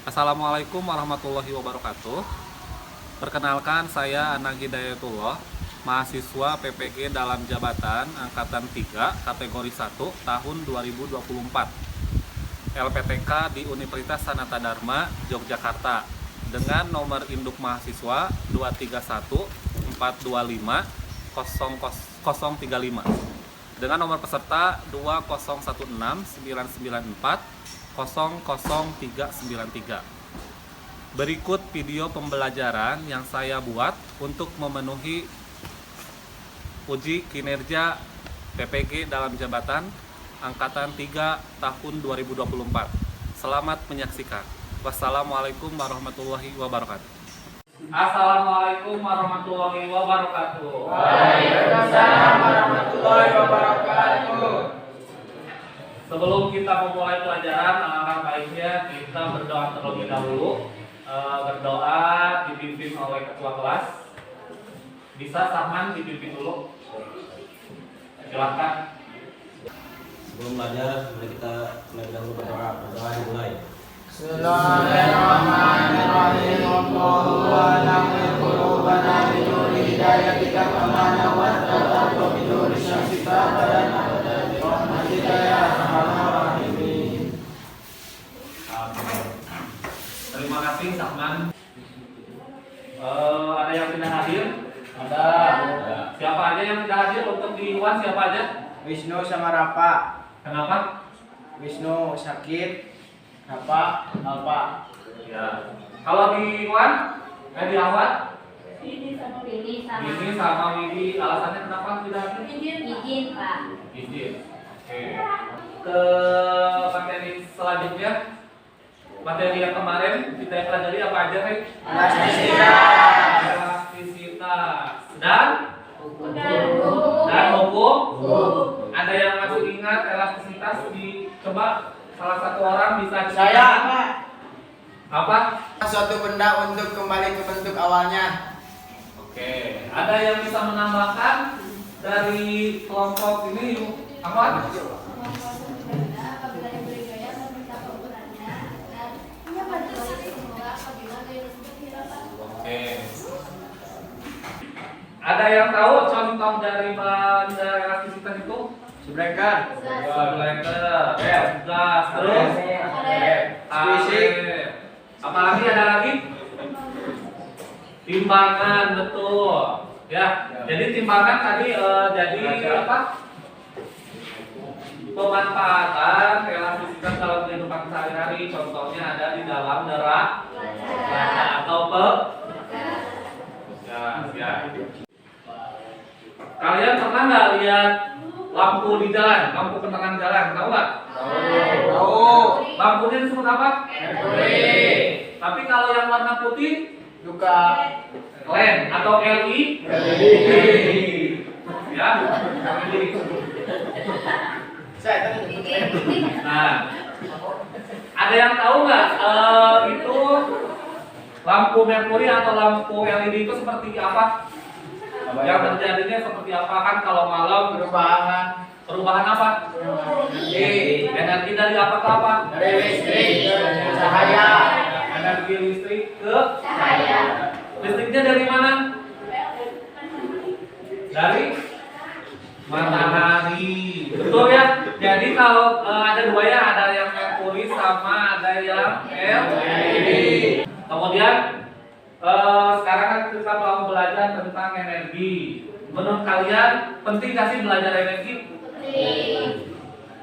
Assalamualaikum warahmatullahi wabarakatuh. Perkenalkan, saya Anang Hidayatullah, mahasiswa PPG dalam jabatan Angkatan 3 kategori 1 tahun 2024 LPTK di Universitas Sanata Dharma, Yogyakarta dengan nomor induk mahasiswa 231 425 035 dengan nomor peserta 2016 994 00393. Berikut video pembelajaran yang saya buat untuk memenuhi uji kinerja PPG dalam jabatan Angkatan 3 tahun 2024. Selamat menyaksikan. Wassalamualaikum warahmatullahi wabarakatuh. Assalamualaikum warahmatullahi wabarakatuh. Waalaikumsalam warahmatullahi wabarakatuh. Sebelum kita memulai pelajaran, alangkah baiknya kita berdoa terlebih dahulu. Berdoa dipimpin oleh ketua kelas. Bisa Sarman dipimpin dulu. Silakan. Sebelum belajar, mari kita terlebih dahulu berdoa. Berdoa dimulai. Bismillahirrahmanirrahim. Allahumma naqil qulubana bi nuri hidayatika kama nawwarta bi nuri syamsika badan abada bi rahmatika ya arhamar rahimin. Terima kasih Sarman. Ada yang tidak hadir? Ada. Siapa aja yang tidak hadir untuk di Iwan? Siapa aja? Wisnu sama Rafa. Kenapa? Wisnu sakit, Rafa alpa. Ya. Kalau di Iwan, di Awad? Ini sama Willy sama Ini sama Widi, alasannya kenapa tidak hadir? izin Pak. Izin. Oke. Ke materi selanjutnya. Materi yang kemarin kita pelajari apa aja, Rek? Elastisitas dan hukum. Ada yang masih ingat elastisitas? Coba salah satu orang bisa Saya Pak. Apa? Suatu benda untuk kembali ke bentuk awalnya. Oke, ada yang bisa menambahkan dari kelompok ini apa? Apabila yang bergaya meminta penggunanya dan ia pada semoga apabila gaya tersebut dihilangkan. Oke. Ada yang tahu contoh dari benda elastisitas itu? Subrekan. Blanker, gas, terus Squeezing. apalagi ada lagi? Timbangan, betul. Ya, jadi timbangan tadi jadi apa? Pemanfaatan elastisitas dalam kehidupan sehari-hari. Contohnya ada di dalam neraca atau ya. Kalian pernah nggak lihat lampu di jalan, lampu penerangan jalan, tahu nggak? Tahu. Lampunya disebut apa? Tapi kalau yang warna putih, Juga. LED atau LI? Ya. Saya tadi. Nah, ada yang tahu nggak itu lampu merkuri atau lampu LED itu seperti apa? Yang terjadinya seperti apa? Kan kalau malam perubahan apa? Energi dari apa ke apa? Dari listrik ke cahaya. Energi listrik ke Cahaya. listriknya dari mana? Dari matahari. Betul ya? Jadi kalau ada dua ya, ada yang merkuri sama ada yang LED. Kemudian sekarang kan kita mau belajar tentang energi. Menurut kalian penting nggak sih belajar energi?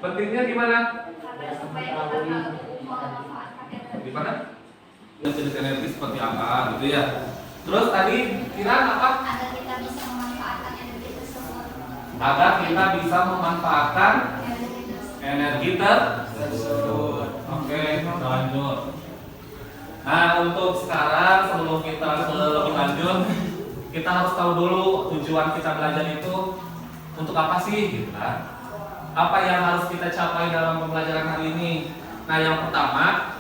Pentingnya gimana? Supaya kita tahu memanfaatkan energi. Gimana? Jenis energi seperti apa gitu ya. Terus tadi kira apa? Agar kita bisa memanfaatkan energi tersebut. Agar kita bisa memanfaatkan Energi tersebut. energi tersebut. Oke, lanjut. Nah, untuk sekarang sebelum kita lebih lanjut, kita harus tahu dulu tujuan kita belajar itu untuk apa sih, gitu kan? Apa yang harus kita capai dalam pembelajaran hari ini? Nah, yang pertama,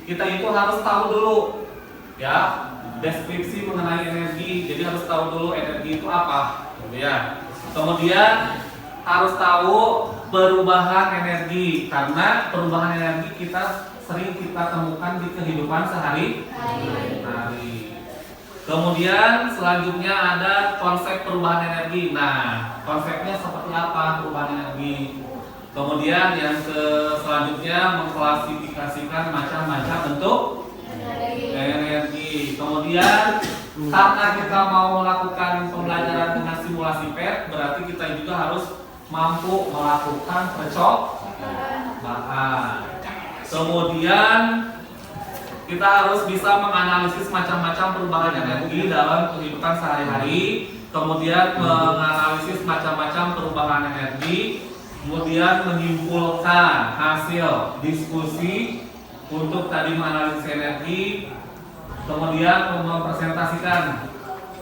kita itu harus tahu dulu, ya, deskripsi mengenai energi. Jadi harus tahu dulu energi itu apa, gitu ya. Kemudian harus tahu perubahan energi, karena perubahan energi kita sering kita temukan di kehidupan sehari-hari. Kemudian selanjutnya ada konsep perubahan energi. Nah, konsepnya seperti apa perubahan energi? Kemudian yang selanjutnya mengklasifikasikan macam-macam bentuk energi. Kemudian karena kita mau melakukan pembelajaran dengan simulasi PET, berarti kita juga harus mampu melakukan percobaan. Kemudian kita harus bisa menganalisis macam-macam perubahan energi dalam kehidupan sehari-hari, kemudian menganalisis macam-macam perubahan energi, kemudian menyimpulkan hasil diskusi untuk tadi menganalisis energi, kemudian mempresentasikan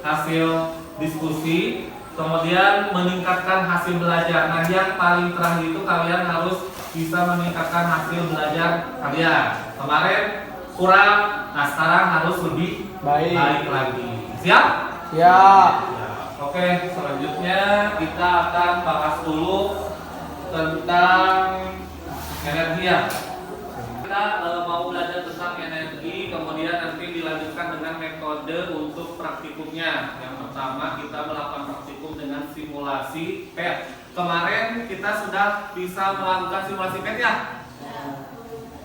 hasil diskusi, kemudian meningkatkan hasil belajar. Nah, yang paling terakhir itu kalian harus bisa meningkatkan hasil belajar kalian. Kemarin kurang, nah sekarang harus lebih baik lagi. Siap? Siap. Oke, selanjutnya kita akan bahas dulu tentang energi ya. Kita mau belajar tentang energi, kemudian nanti dilanjutkan dengan metode untuk praktikumnya. Yang pertama kita melakukan praktikum dengan simulasi PET. Kemarin kita sudah bisa melakukan simulasi PET ya.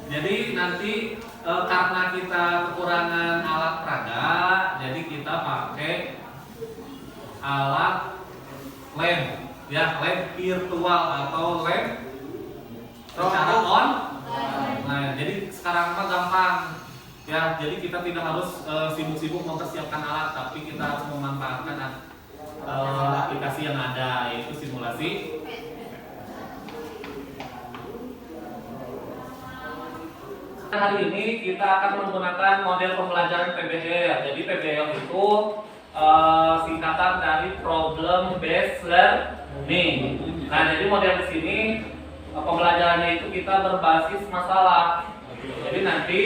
Jadi nanti karena kita kekurangan alat peraga, jadi kita pakai alat lab, ya lab virtual atau lab secara on. Nah, jadi sekarang mah gampang, ya. Jadi kita tidak harus sibuk-sibuk mempersiapkan alat, tapi kita harus memanfaatkan aplikasi yang ada, yaitu simulasi. Hari ini kita akan menggunakan model pembelajaran PBL. Jadi PBL itu singkatan dari Problem Based Learning. Nah, jadi model di sini pembelajarannya itu kita berbasis masalah. Jadi nanti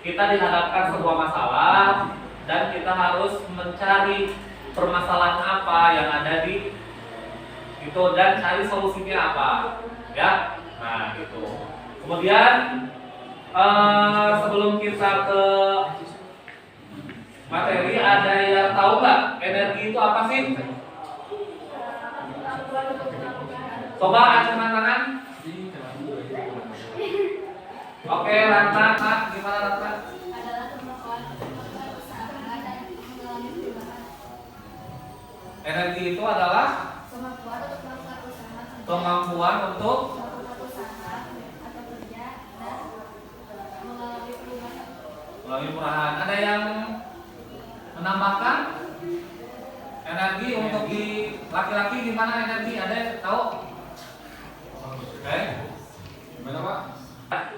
kita dihadapkan sebuah masalah dan kita harus mencari permasalahan apa yang ada di itu dan cari solusinya apa, ya. Nah, gitu. Kemudian sebelum kita ke materi, ada yang tahu nggak energi itu apa sih? Coba acungkan tangan. Oke, Ranta, gimana Ranta? Energi itu adalah kemampuan untuk melalui perubahan. Ada yang menambahkan energi untuk di laki-laki gimana energi? Ada yang tahu? Oke. Gimana Pak?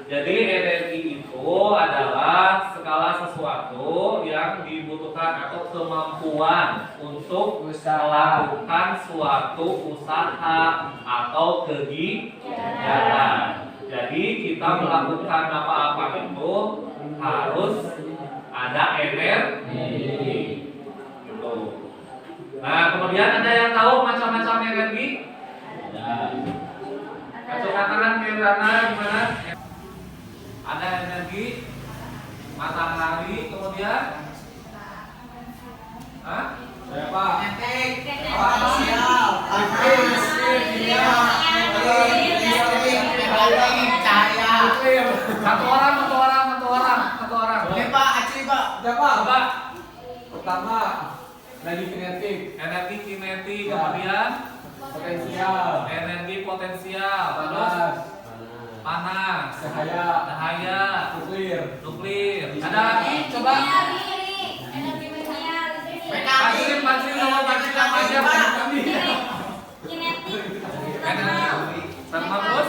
Jadi energi itu adalah segala sesuatu yang dibutuhkan atau kemampuan untuk melakukan suatu usaha atau kegiatan. Jadi kita melakukan apa-apa itu harus ada energi. Gitu. Nah, kemudian ada yang tahu macam-macam energi? Acungkan tangan kiri kanan gimana? Ada energi matahari, kemudian Berapa? Satu orang. Ini Pak, Aci Pak. Berapa? Coba. Pertama, energi kinetik, Energi kinetik, kemudian potensial, energi potensial, terus panas, cahaya, nuklir. Ada lagi? Coba. Pancing sama pancing aja. Energi. Sama terus.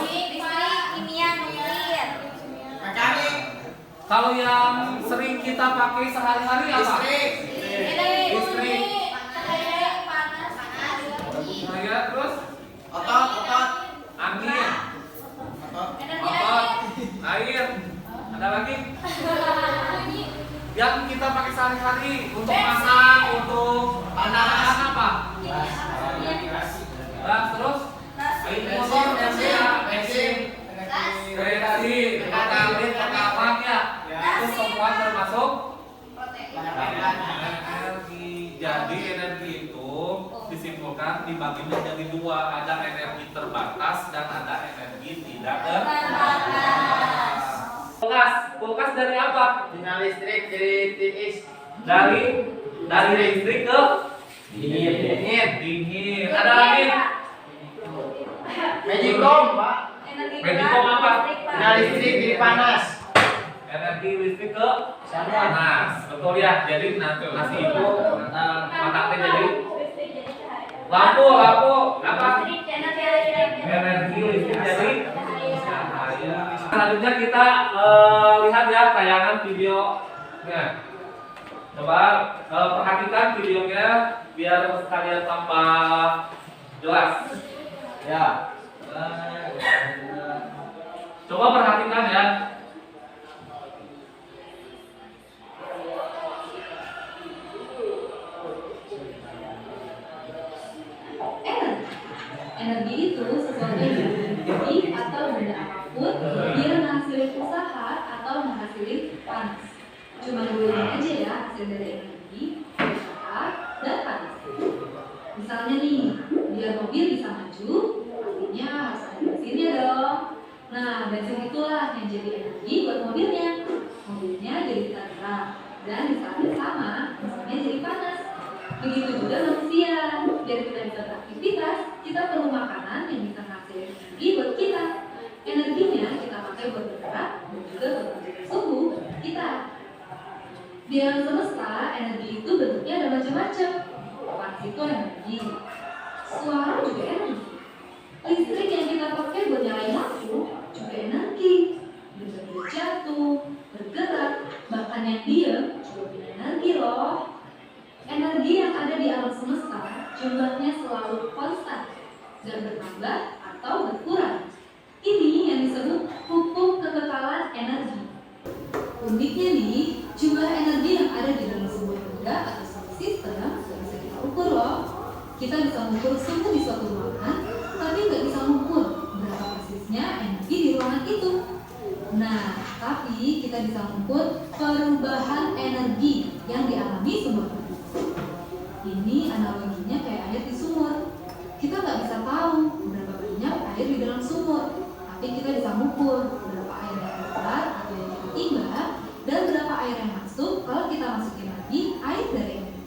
Kalau yang sering kita pakai sehari-hari apa? Listrik. Cahaya terus. otot, Angin. Otot. Air. Ada lagi? Yang kita pakai sehari-hari untuk masak, untuk panas apa? Gas terus. Air motor, bensin, kereta, apa? dibagi menjadi dua, ada energi terbatas dan ada energi tidak terbatas. Kulkas dari apa? Sinyal listrik jadi tiis. Dari listrik ke dingin. Ada lagi? Magicom, Pak. Magicom apa? Sinyal listrik jadi panas. Energi listrik ke panas. Betul ya. Jadi nasi itu mataknya jadi lampu apa? Energi listrik jadi cahaya. Selanjutnya kita lihat ya tayangan videonya. Coba perhatikan videonya biar sekalian tambah jelas. Ya. Coba perhatikan ya. Energi itu sesuatu yang dimiliki atau benda apapun dia menghasilkan usaha atau menghasilkan panas. Cuma dua aja ya hasil dari energi, usaha, dan panas. Misalnya nih, biar mobil bisa maju, artinya harus ada bensinnya dong. Nah, bensin itulah yang jadi energi buat mobilnya. Mobilnya jadi tergerak dan di saat yang sama, mesinnya jadi panas. Begitu juga manusia, biar kita bisa beraktivitas, kita perlu makanan yang bisa menghasilkan energi buat kita. Energinya kita pakai buat bergerak dan juga buat menjaga suhu kita. Di alam semesta, energi itu bentuknya ada macam-macam. Panas itu energi, suara juga energi. Listrik yang kita pakai buat nyalain lampu juga energi. Benda jatuh, bergerak, bahkan yang diam juga punya energi loh. Energi yang ada di alam semesta jumlahnya selalu konstan, dan bertambah atau berkurang. Ini yang disebut hukum kekekalan energi. Uniknya nih, jumlah energi yang ada di dalam sebuah benda atau suatu sistem bisa kita ukur loh. Kita bisa mengukur suhu di suatu ruangan, tapi nggak bisa mengukur berapa persisnya energi di ruangan itu. Nah, tapi kita bisa mengukur perubahan energi yang dialami sumber benda. Ini analoginya kayak air di sumur. Kita nggak bisa tahu berapa banyak air di dalam sumur, tapi kita bisa mengukur berapa air yang keluar atau yang kita timba dan berapa air yang masuk kalau kita masukin lagi air dari energi.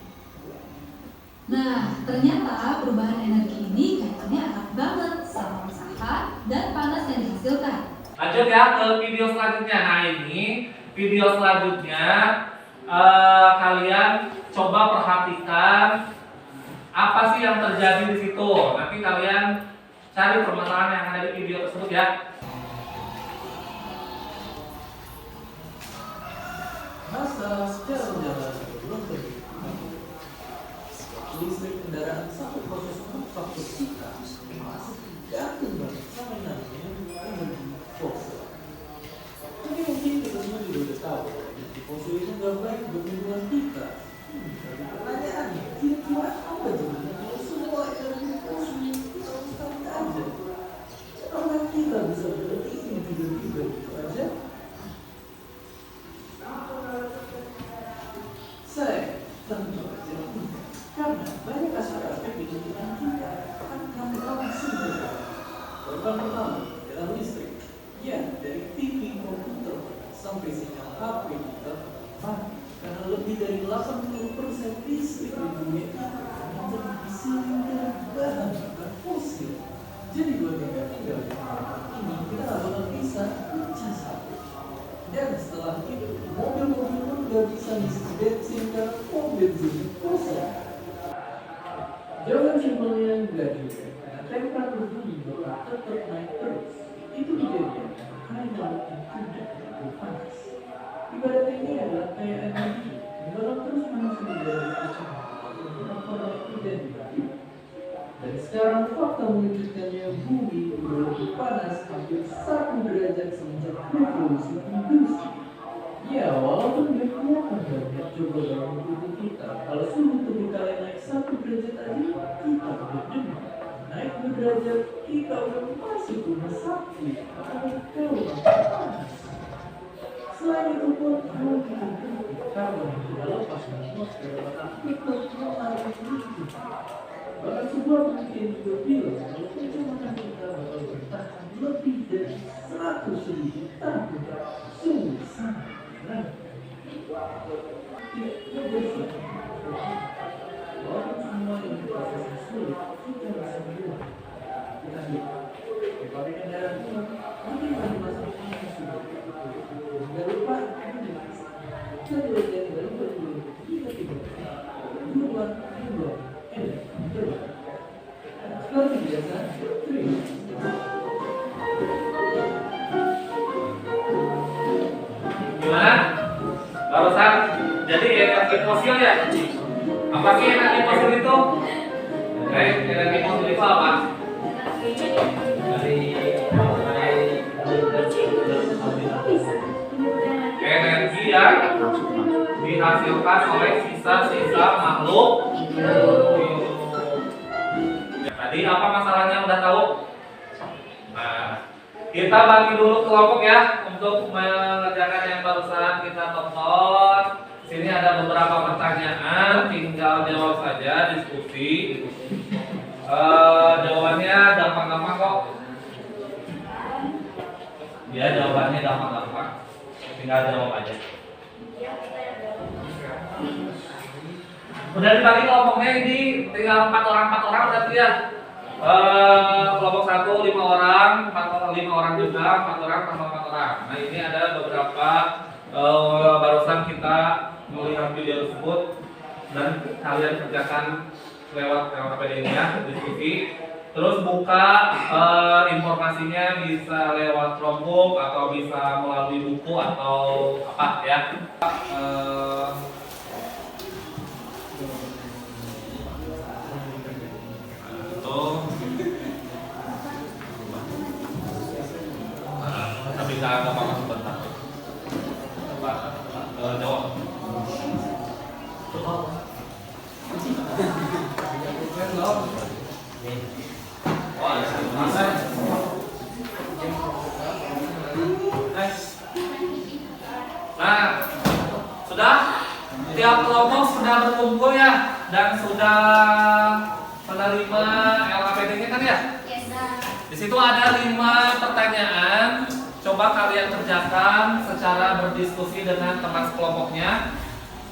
Nah, ternyata perubahan energi ini kaitannya erat banget sama usaha dan panas yang dihasilkan. Lanjut ya ke video selanjutnya. Nah ini video selanjutnya kalian coba perhatikan apa sih yang terjadi di situ. Nanti kalian cari permasalahan yang ada di video tersebut ya. Masa secara menjalan belum terjadi. Listrik kendaraan satu proses untuk faktor kita masih tergantung banget sama yang namanya energi fosil. Jadi mungkin kita semua juga udah tahu energi fosil itu nggak baik buat lingkungan kita. Tapi pertanyaannya, kira-kira apa jadinya kalau semua energi fosil kita lestarikan aja? Apakah kita bisa berhenti ini tiba-tiba gitu aja? Saya tentu saja tidak, karena banyak aspek di lingkungan kita akan langsung berubah. Korban pertama adalah listrik. Ya, dari TV, komputer sampai sinyal HP kita mati karena lebih dari 80% listrik di dunia kita menjadi disilin dari bahan bakar fosil. Jadi buat yang tinggal di tempat ini kita nggak bakal bisa pecah satu. Dan setelah itu mobil-mobil pun nggak bisa ngisi bensin karena pom bensin kosong. Jawaban simpelnya enggak juga, karena temperatur bumi bakal tetap naik terus. Itu kejadian karena laut yang tidak terlalu panas. Ibaratnya ini adalah kayak energi yang bakal terus panas dari kecepatan beberapa tidak dibalik. Dan sekarang fakta mengejutkannya bumi udah lebih panas hampir 1 derajat semenjak revolusi industri. Ya, walaupun gak kelihatan banyak coba dalam tubuh kita, kalau suhu tubuh kalian naik 1 derajat aja, kita udah demam. Naik 2 derajat, kita udah masuk rumah sakit. Apalagi kalau panas. Selain itu pun, kalau kita berhenti karbon yang sudah lepas dari atmosfer, bakal ikut menarik lingkungan. Bahkan sebuah penelitian juga bilang kalau kencamakan kita bakal bertahan lebih dari 100.000 tahun. Sungguh sangat berat. Tidak bisa. Walaupun semua yang kita rasa sulit, kita rasa mudah. Kita hidup. Kebalikan darah Tuhan, mungkin bagi masalah yang sudah. Jangan lupa, kedua dari berdua, kita tidak. Dua, seperti biasa, Gimana? Barusan jadi energi fosil ya? Apa sih energi fosil itu? Energi fosil itu apa? Energi yang dihasilkan oleh sisa-sisa makhluk hidup. Tadi apa masalahnya udah tahu? Nah, kita bagi dulu kelompok ya untuk mengerjakan yang barusan kita tonton. Sini ada beberapa pertanyaan, tinggal jawab saja, diskusi. Jawabannya gampang-gampang kok. Ya, jawabannya gampang-gampang. Tinggal jawab aja. Udah dibagi kelompoknya ini tinggal 4 orang berarti ya. Kelompok 1 5 orang, 5 orang juga, 4 orang sama 4 orang. Nah ini ada beberapa barusan kita melihat video tersebut dan kalian kerjakan lewat LKPD ini ya, diskusi. Terus buka informasinya bisa lewat Chromebook atau bisa melalui buku atau apa ya. Tapi nggak apa-apa sebentar. Jawab. Nah, sudah tiap kelompok sudah berkumpul ya dan sudah menerima LKPD-nya kan ya? Di situ ada 5 pertanyaan. Coba kalian kerjakan secara berdiskusi dengan teman sekelompoknya.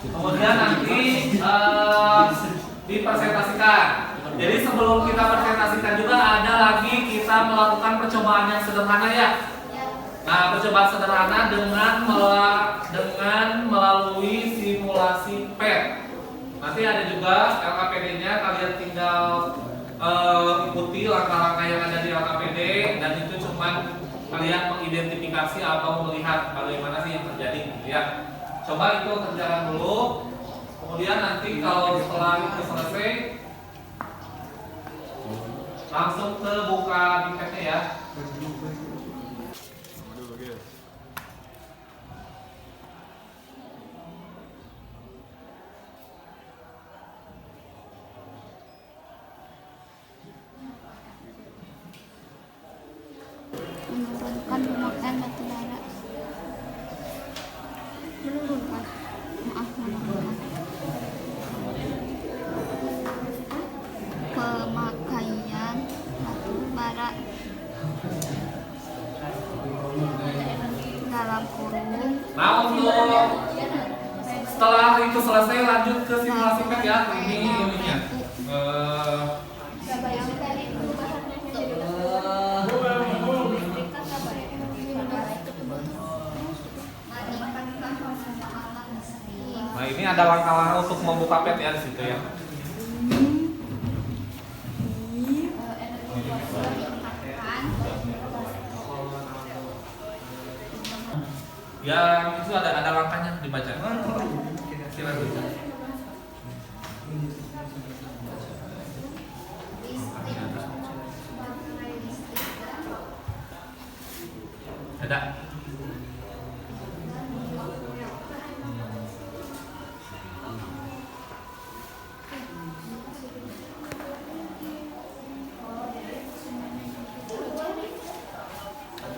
Kemudian nanti dipresentasikan. Jadi sebelum kita presentasikan juga ada lagi kita melakukan percobaan yang sederhana ya. Nah, percobaan sederhana dengan melalui simulasi PET. Nanti ada juga LKPD-nya, kalian tinggal ikuti langkah-langkah yang ada di LKPD dan itu cuma kalian mengidentifikasi atau melihat bagaimana sih yang terjadi gitu ya. Coba itu kerjakan dulu. Kemudian nanti kalau setelah itu selesai langsung ke buka di pet-nya ya. Menurunkan pemakaian batu bara. Menurunkan pemakaian batu bara dalam kurung. Nah, untuk setelah itu selesai lanjut ke simulasi PET ya. Ini ininya. Nah, ini ada langkah-langkah untuk membuka PET ya di situ ya. Yang itu ada langkahnya dibaca. Silakan baca. Ada.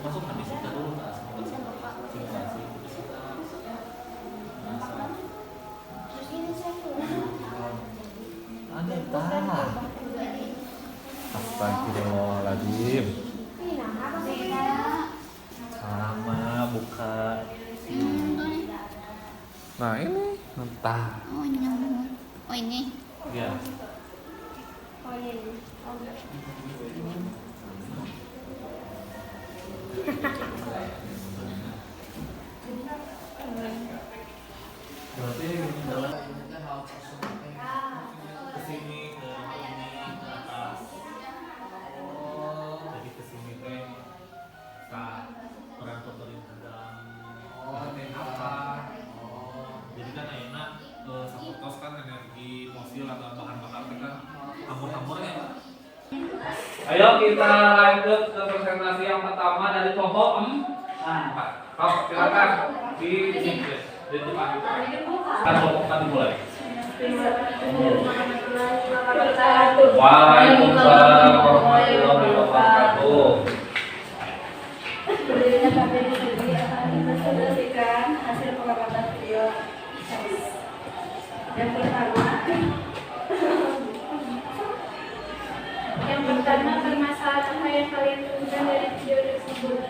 Masuk habis itu dulu Ada Nah ini mentah. Oh nyamuk. Oh ini. Ya. Oh ini. Oh. Berarti kesini ke ini ke atas. Oh, jadi kesini teh saat peran pemerintahan. Oh, apa? Oh, jadi kan enak sapotos kan energi fosil atau bahan bakar teh kan hambur-hambur ya. Ayo kita lanjut ke presentasi yang pertama dari kelompok 4. Kau silakan di depan. Kan kelompok 4 dimulai. Waalaikumsalam warahmatullahi wabarakatuh. Berdirinya KPI sendiri akan dipresentasikan hasil pengamatan video. Yang pertama permasalahan apa yang kalian temukan dari video tersebut?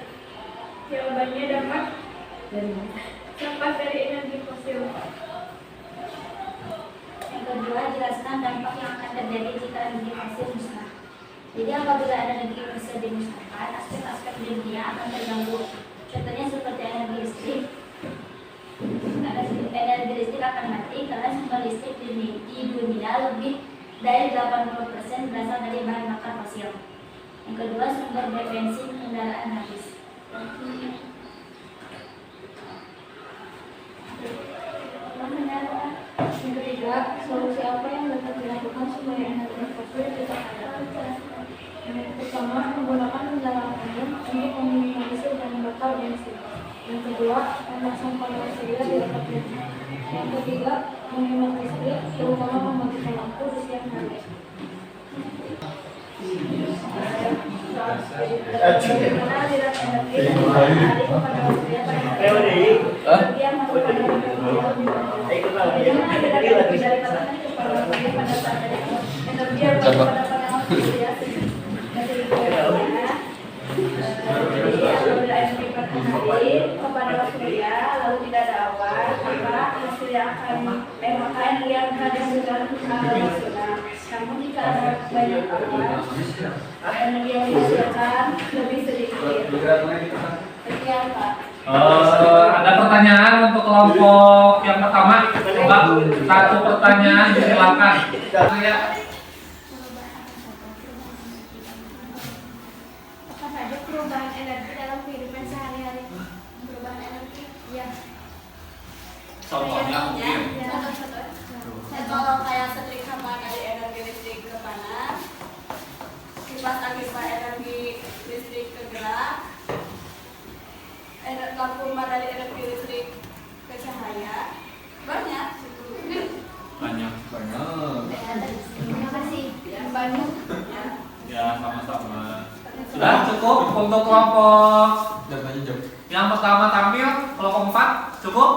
Jawabannya dapat sampah dari energi fosil. Yang kedua, jelaskan dampak yang akan terjadi jika energi fosil musnah. Jadi apabila energi fosil dimusnahkan, aspek-aspek di dunia akan terganggu. Contohnya seperti energi listrik. Energi listrik akan mati karena sumber listrik di dunia lebih dari 80% berasal dari bahan bakar fosil. Yang kedua, sumber bensin kendaraan habis. Yang ketiga, solusi apa yang dapat dilakukan supaya energi fosil bisa ada? Yang pertama, menggunakan kendaraan umum untuk meminimalisir bahan bakar bensin. Yang kedua, memasang panel surya di atap rumah. Yang ketiga, menghemat listrik, terutama mematikan lampu di siang hari. Bagaimana aliran energi dari matahari ke panel surya pada energi yang merupakan energi bagaimana aliran energi dari matahari ke panel surya pada saat ada energi yang pada panel surya. Jadi apabila energi matahari ke panel surya lalu tidak ada awan, maka hasil yang akan maka energi yang dihasilkan akan musnah. Namun jika ada banyak awan, energi yang dihasilkan lebih sedikit. Sekian Pak. Ada pertanyaan untuk kelompok yang pertama? Mbak, satu pertanyaan silakan. Ya. Apa saja perubahan energi dalam kehidupan sehari-hari? Perubahan energi, ya. Contohnya mungkin. Kalau kayak setrika dari energi listrik ke panas, kipas angin energi listrik ke gerak, lampu dari energi listrik ke cahaya, banyak. Banyak. Terima kasih. Banyak. Ya, sama-sama. Sudah cukup untuk kelompok yang pertama tampil, kelompok 4 cukup?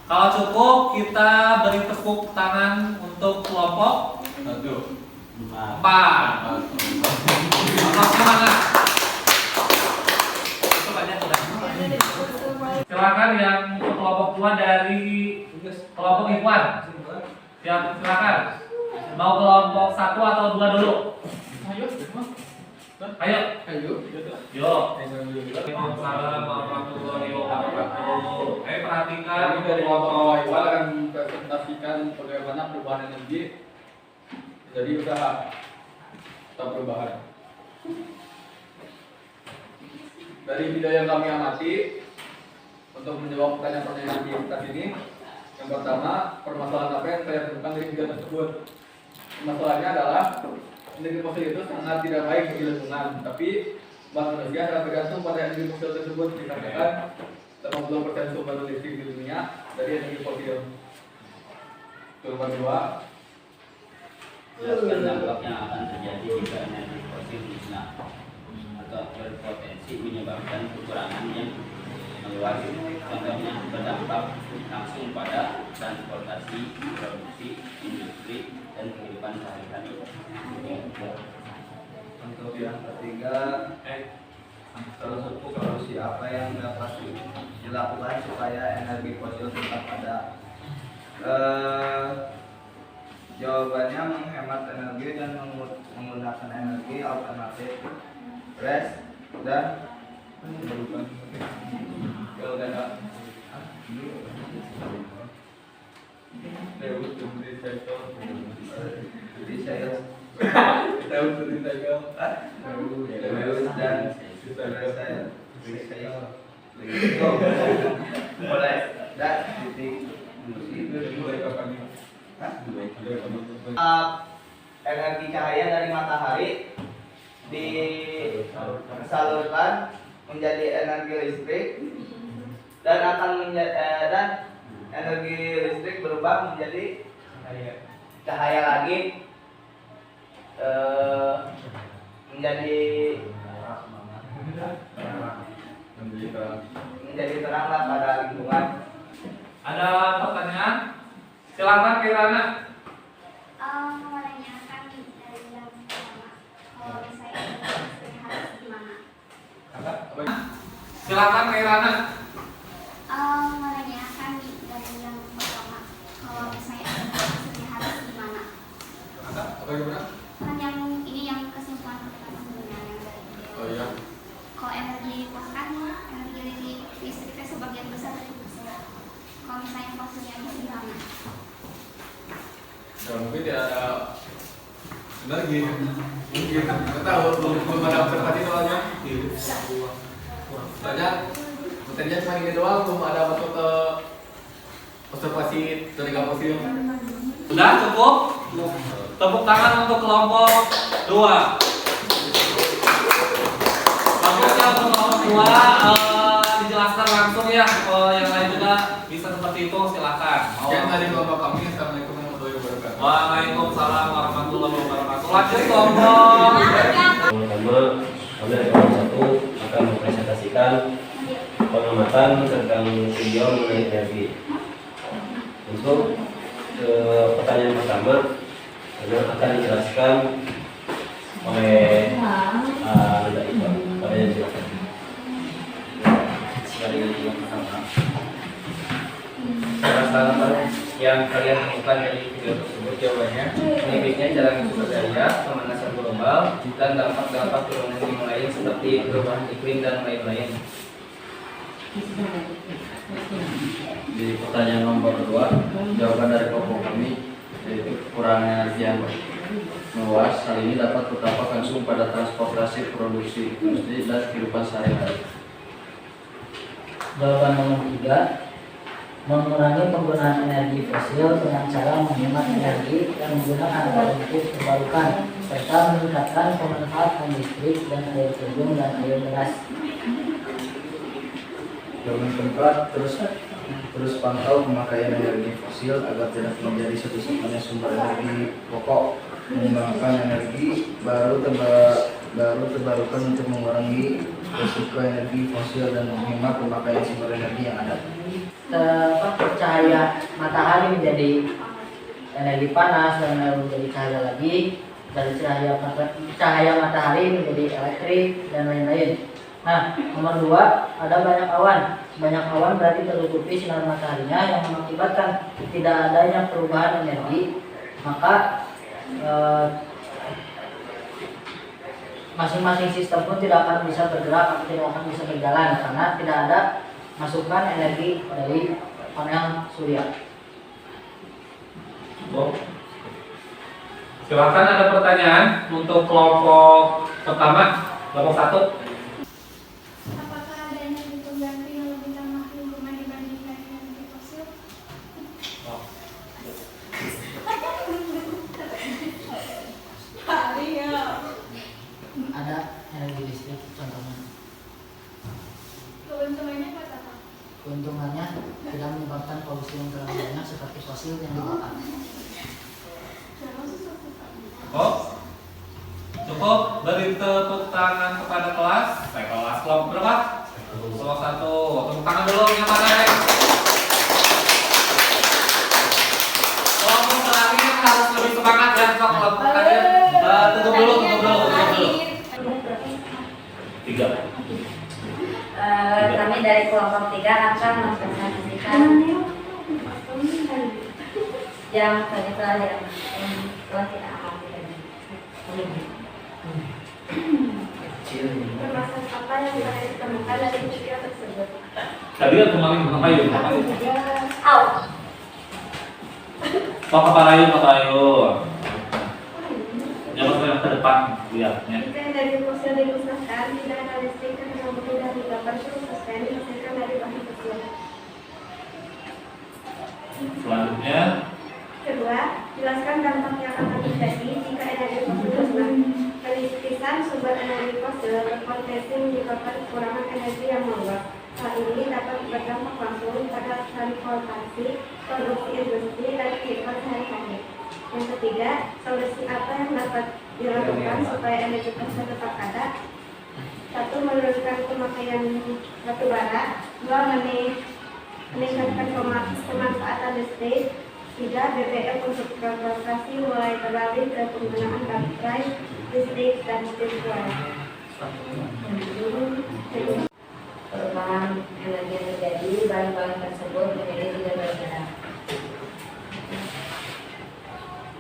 Kalau cukup, kita beri tepuk tangan untuk kelompok 4. Selamat semangat. Itu banyak sudah. Silakan yang untuk kelompok 2 dari kelompok Ikhwan. Silakan. Mau kelompok 1 atau 2 dulu? Ayo. Yuk. Waalaikumsalam warahmatullahi wabarakatuh. Perhatikan kelompok Ikhwan akan presentasikan bagaimana perubahan energi jadi usaha atau perubahan. Dari video yang kami amati, untuk menjawab pertanyaan-pertanyaan di atas ini, yang pertama, permasalahan apa yang saya temukan dari video tersebut? Permasalahannya adalah energi fosil itu sangat tidak baik bagi lingkungan, tapi manusia sangat tergantung pada energi fosil tersebut. Dikatakan 80% sumber listrik di dunia dari energi fosil. Nomor 2, jelaskan dampak yang akan terjadi jika energi fosil musnah atau berpotensi menyebabkan kekurangan yang meluas. Contohnya berdampak langsung pada transportasi, produksi, industri, dan kehidupan sehari-hari. Untuk yang ketiga, solusi apa yang dapat dilakukan supaya energi fosil tetap ada? Jawabannya menghemat energi dan menggunakan energi alternatif, rest dan mulai dan titik energi cahaya dari matahari disalurkan menjadi energi listrik dan dan energi listrik berubah menjadi cahaya lagi, menjadi teranglah pada lingkungan. Ada pertanyaan? Silakan Kirana. Menanyakan dari yang pertama, kalau misalnya harus gimana? Silakan Kirana. Menanyakan dari yang pertama, kalau misalnya harus gimana? Kan yang ini yang kesimpulan pertama sebenarnya yang dari iya. Kalau energi kan energi listriknya sebagian besar dari fosil. Kalau misalnya fosilnya itu gimana? Ya mungkin ya energi mungkin nggak tahu belum ada observasi soalnya banyak materinya cuma ini doang, belum ada masuk ke observasi tenaga fosil. Sudah cukup? Tepuk tangan untuk kelompok 2. Selanjutnya untuk kelompok 2 dijelaskan langsung ya. Kalau yang lain juga bisa seperti itu, silakan. Yang tadi kelompok kami, assalamualaikum warahmatullahi wabarakatuh. Waalaikumsalam warahmatullahi wabarakatuh. Lanjut kelompok. Pertama, kami dari kelompok 1 akan mempresentasikan pengamatan tentang video mengenai energi. Untuk pertanyaan pertama, akan dijelaskan oleh Anda Iqbal. Pada yang silakan. Dari yang pertama, cara yang kalian lakukan dari video tersebut jawabannya mengikutnya jalan sumber pemanasan global dan dampak-dampak turunan yang lain seperti perubahan iklim dan lain-lain. Di pertanyaan nomor 2, jawaban dari kelompok kami yaitu kekurangan energi yang meluas. Hal ini dapat berdampak langsung pada transportasi, produksi, industri, dan kehidupan sehari-hari. Jawaban nomor 3, mengurangi penggunaan energi fosil dengan cara menghemat energi dan menggunakan alternatif terbarukan serta meningkatkan pemanfaatan listrik dan air terjun dan air deras. Jawaban keempat, terus pantau pemakaian energi fosil agar tidak menjadi satu-satunya sumber energi pokok. Mengembangkan energi baru terbarukan untuk mengurangi risiko energi fosil dan menghemat pemakaian sumber energi yang ada. Cahaya matahari menjadi energi panas dan menjadi cahaya lagi, dari cahaya matahari menjadi elektrik dan lain-lain. Nah, nomor 2, ada banyak awan. Banyak awan berarti tertutupi sinar mataharinya yang mengakibatkan tidak adanya perubahan energi. Maka masing-masing sistem pun tidak akan bisa bergerak atau tidak akan bisa berjalan karena tidak ada masukan energi dari panel surya. Silakan, ada pertanyaan untuk kelompok pertama, kelompok 1. Apakah ada energi pengganti yang lebih ramah lingkungan dibandingkan energi fosil? Ada energi listrik contohnya. Keuntungannya buat apa? Keuntungannya tidak menyebabkan polusi yang terlalu banyak seperti fosil yang dibakar. Cukup, beri tepuk tangan kepada kelas. Saya kelas kelompok berapa? Kelompok 1. Tepuk tangan dulu yang mana? Kelompok terakhir harus lebih semangat ya. Kelompok terakhir. Tutup dulu. 3. Kami dari kelompok 3 akan mempresentasikan yang telah yang kita amati tadi. Permasalahan apa yang telah ditemukan dari peristiwa tersebut? Tadi kan kemarin ngapain? Out. Kapayun. Jangan ke depan, lihatnya. Jika dari fosil dimusnahkan, tidak ada listrik yang lebih dari 80% dihasilkan dari bahan fosil. Selanjutnya, Kedua, jelaskan dampak yang akan terjadi jika energi fosil musnah. Pelitisan sumber energi fosil berpotensi menyebabkan kekurangan energi yang meluas. Hal ini dapat berdampak langsung pada transportasi, produksi industri, dan kehidupan sehari-hari. Yang ketiga, solusi apa yang dapat dilakukan supaya energi fosil tetap ada? 1. Menurunkan pemakaian batu bara. 2. Meningkatkan pemanfaatan listrik. 3. BBM untuk transportasi mulai beralih ke penggunaan baterai, listrik, dan mobil kuat. Perubahan energi yang terjadi, bahan-bahan tersebut menjadi tidak berguna.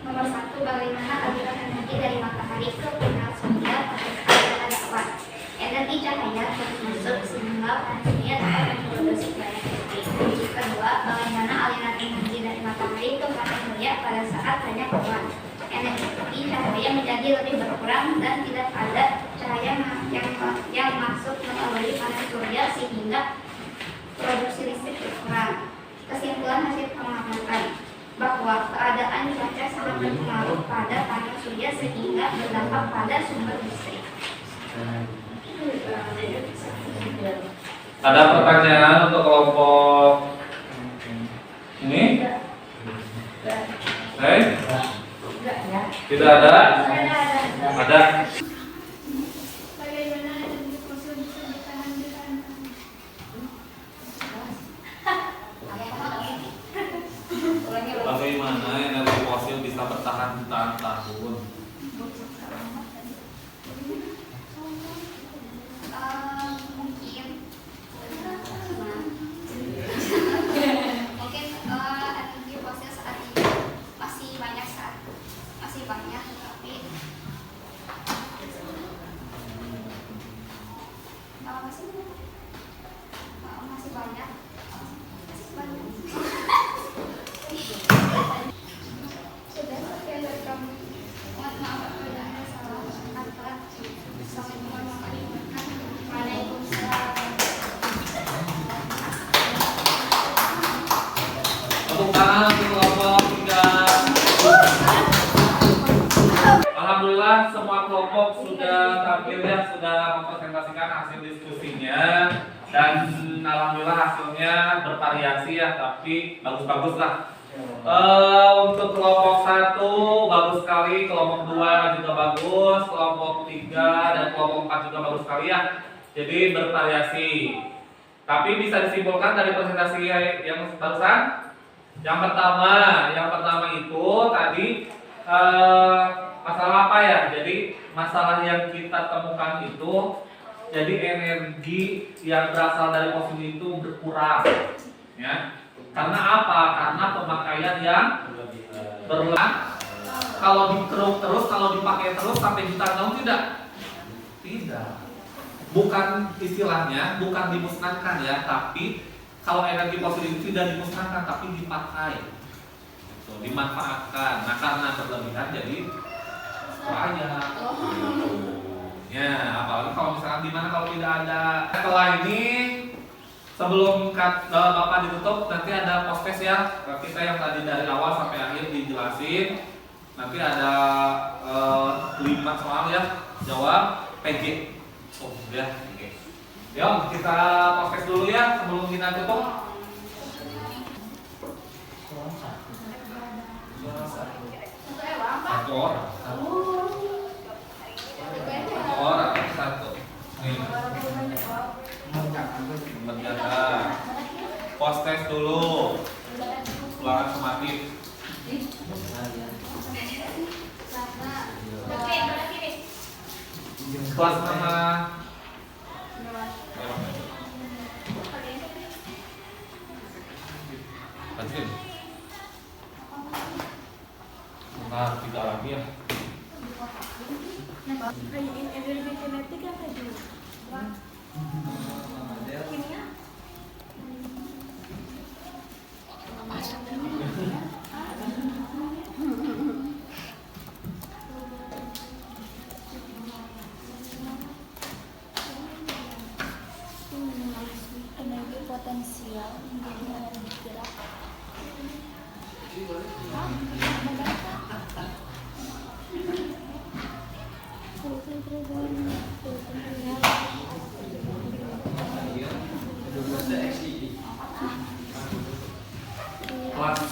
Nomor 1, bagaimana aliran energi dari matahari ke panel surya pada saat ada awan. Energi cahaya terus masuk sehingga panel surya dapat memproduksi banyak listrik. Kedua, bagaimana aliran energi dari matahari ke panel surya pada saat banyak awan. Energi cahaya menjadi lebih berkurang dan tidak ada cahaya yang masuk melalui panel surya sehingga produksi listrik berkurang. Kesimpulan hasil pengamatan bahwa keadaan cuaca sangat berpengaruh pada panel surya sehingga berdampak pada sumber listrik. ada pertanyaan untuk kelompok ini? Tidak ada? Ada. Bagaimana energi fosil bisa ditahan di tanah? Bagaimana energi fosil bisa bertahan jutaan tahun? Mungkin energi fosil saat ini masih banyak, tapi masih banyak. Sudah sekian dari kami. Mohon maaf apabila ada salah kata. Waalaikumsalam. Tepuk tangan untuk kelompok 3. Alhamdulillah semua kelompok sudah tampil ya, sudah mempresentasikan hasil diskusinya dan alhamdulillah hasilnya bervariasi ya, tapi bagus-bagus lah. Untuk kelompok 1 bagus sekali, kelompok 2 juga bagus, kelompok 3 dan kelompok 4 juga bagus sekali ya. Jadi bervariasi. Tapi bisa disimpulkan dari presentasi yang barusan. Yang pertama itu tadi masalah apa ya? Jadi masalah yang kita temukan itu, jadi energi yang berasal dari fosil itu berkurang, ya. Karena apa? Karena pemakaian yang berlebihan. Kalau dikeruk terus, kalau dipakai terus sampai jutaan tahun tidak? Tidak. Bukan istilahnya, bukan dimusnahkan ya, tapi kalau energi fosil itu tidak dimusnahkan, tapi dipakai, dimanfaatkan. Nah karena berlebihan jadi bahaya. Ya, apalagi kalau misalkan di mana kalau tidak ada. Setelah ini, sebelum Bapak ditutup, nanti ada post-test ya. Kita yang tadi dari awal sampai akhir dijelasin. Nanti ada 5 soal ya, jawab PG. Oh ya, oke. Yuk kita post-test dulu ya sebelum kita tutup. Satu orang. Satu. Nih. Menjaga. Post-test dulu. Ulangan sematif. Kelas mana? mungkin. Nah, 3 lagi ya. Energi kinetik apa dulu? Kimia? Energi potensial menjadi energi gerak. Kelas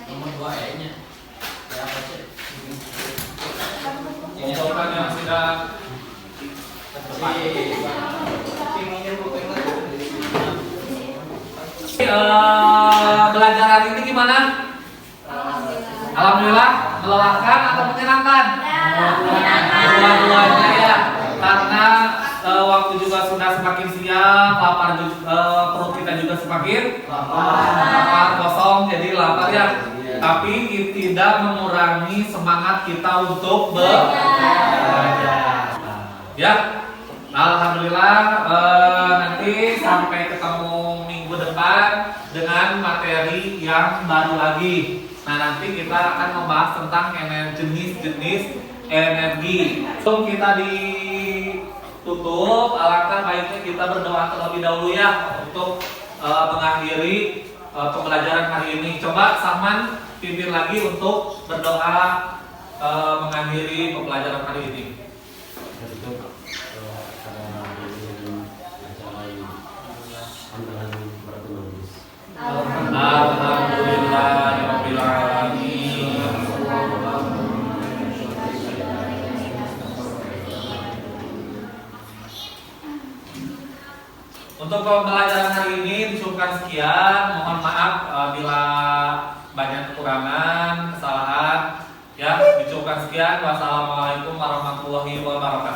Nomor 2 E-nya. Ya apa sih? Untuk yang sudah belajar hari ini gimana? Alhamdulillah, melelahkan atau menyenangkan? Dua-duanya ya, karena waktu juga sudah semakin siang, lapar juga, perut kita juga semakin lapar, kosong, jadi lapar ya. Tapi tidak mengurangi semangat kita untuk belajar. Ya, alhamdulillah nanti sampai ketemu minggu depan dengan materi yang baru lagi. Nah, nanti kita akan membahas tentang jenis-jenis energi. Sebelum kita ditutup, alangkah baiknya kita berdoa terlebih dahulu ya untuk mengakhiri pembelajaran hari ini. Coba Saman pimpin lagi untuk berdoa mengakhiri pembelajaran hari ini. Alhamdulillahirabbil alamin. Untuk pembelajaran hari ini dicukupkan sekian. Mohon maaf bila banyak kekurangan, kesalahan. Ya, dicukupkan sekian. Wassalamualaikum warahmatullahi wabarakatuh.